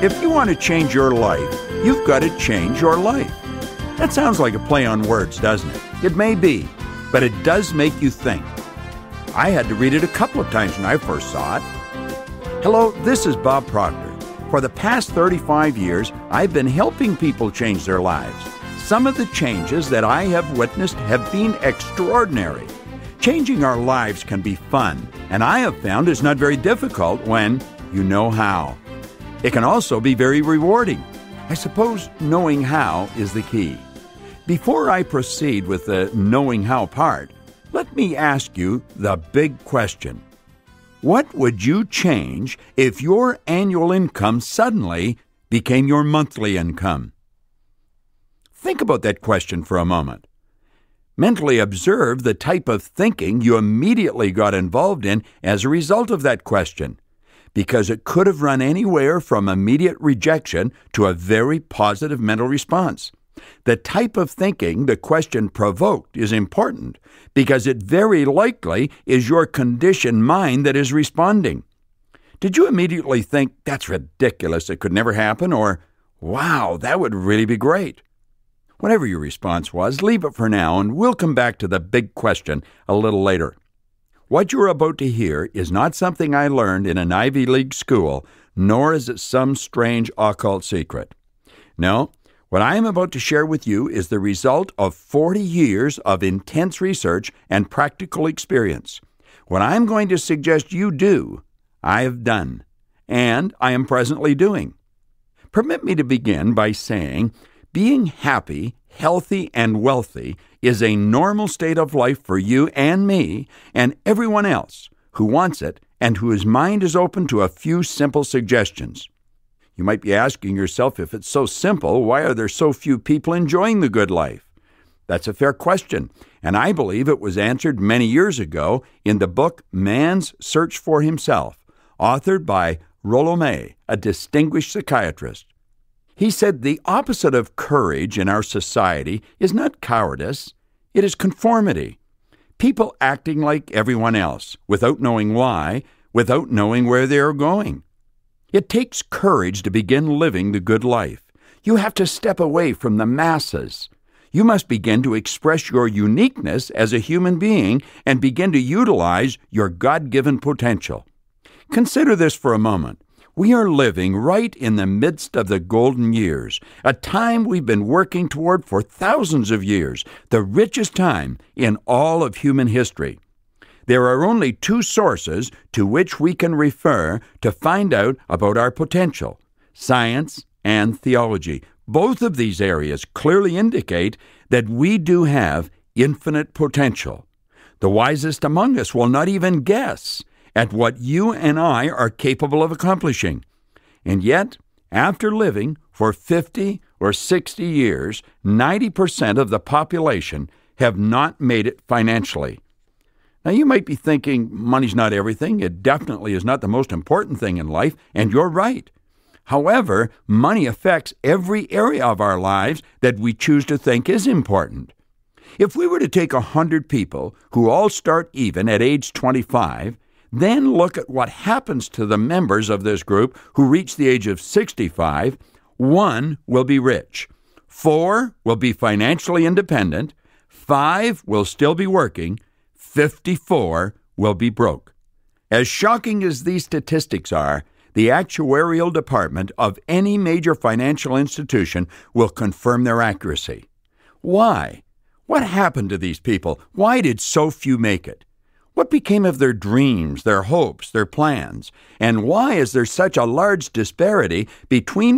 If you want to change your life, you've got to change your life. That sounds like a play on words, doesn't it? It may be, but it does make you think. I had to read it a couple of times when I first saw it. Hello, this is Bob Proctor. For the past 35 years, I've been helping people change their lives. Some of the changes that I have witnessed have been extraordinary. Changing our lives can be fun, and I have found it's not very difficult when you know how. It can also be very rewarding. I suppose knowing how is the key. Before I proceed with the knowing how part, let me ask you the big question. What would you change if your annual income suddenly became your monthly income? Think about that question for a moment. Mentally observe the type of thinking you immediately got involved in as a result of that question, because it could have run anywhere from immediate rejection to a very positive mental response. The type of thinking the question provoked is important because it very likely is your conditioned mind that is responding. Did you immediately think, that's ridiculous, it could never happen, or, wow, that would really be great? Whatever your response was, leave it for now, and we'll come back to the big question a little later. What you're about to hear is not something I learned in an Ivy League school, nor is it some strange occult secret. No, what I am about to share with you is the result of 40 years of intense research and practical experience. What I'm going to suggest you do, I have done, and I am presently doing. Permit me to begin by saying, being happy, healthy, and wealthy is a normal state of life for you and me and everyone else who wants it and whose mind is open to a few simple suggestions. You might be asking yourself, if it's so simple, why are there so few people enjoying the good life? That's a fair question, and I believe it was answered many years ago in the book Man's Search for Himself, authored by Rollo May, a distinguished psychiatrist. He said the opposite of courage in our society is not cowardice, it is conformity. People acting like everyone else, without knowing why, without knowing where they are going. It takes courage to begin living the good life. You have to step away from the masses. You must begin to express your uniqueness as a human being and begin to utilize your God-given potential. Consider this for a moment. We are living right in the midst of the golden years, a time we've been working toward for thousands of years, the richest time in all of human history. There are only two sources to which we can refer to find out about our potential: science and theology. Both of these areas clearly indicate that we do have infinite potential. The wisest among us will not even guess at what you and I are capable of accomplishing. And yet, after living for 50 or 60 years, 90% of the population have not made it financially. Now, you might be thinking, money's not everything. It definitely is not the most important thing in life, and you're right. However, money affects every area of our lives that we choose to think is important. If we were to take 100 people who all start even at age 25, then look at what happens to the members of this group who reach the age of 65, 1 will be rich, 4 will be financially independent, 5 will still be working, 54 will be broke. As shocking as these statistics are, the actuarial department of any major financial institution will confirm their accuracy. Why? What happened to these people? Why did so few make it? What became of their dreams, their hopes, their plans? And why is there such a large disparity between